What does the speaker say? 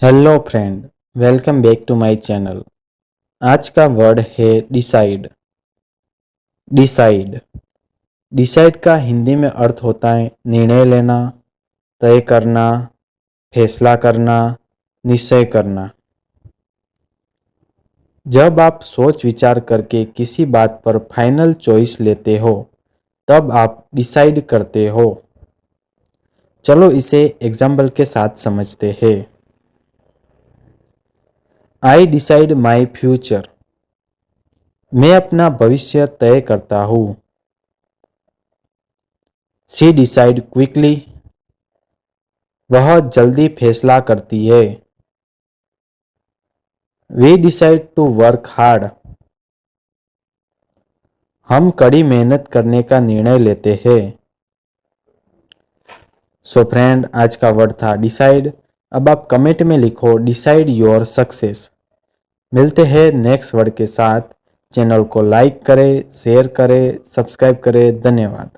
Hello friend, welcome back to my channel. आज का word है डिसाइड। डिसाइड डिसाइड का हिंदी में अर्थ होता है निर्णय लेना, तय करना, फैसला करना, निश्चय करना। जब आप सोच विचार करके किसी बात पर फाइनल चॉइस लेते हो तब आप डिसाइड करते हो। चलो इसे एग्जाम्पल के साथ समझते हैं। I decide my future. मैं अपना भविष्य तय करता हूँ। She decide quickly. वह जल्दी फैसला करती है। We decide to work hard. हम कड़ी मेहनत करने का निर्णय लेते हैं। सो फ्रेंड, आज का वर्ड था डिसाइड। अब आप कमेंट में लिखो डिसाइड योर सक्सेस। मिलते हैं नेक्स्ट वर्ड के साथ। चैनल को लाइक करें, शेयर करें, सब्सक्राइब करें। धन्यवाद।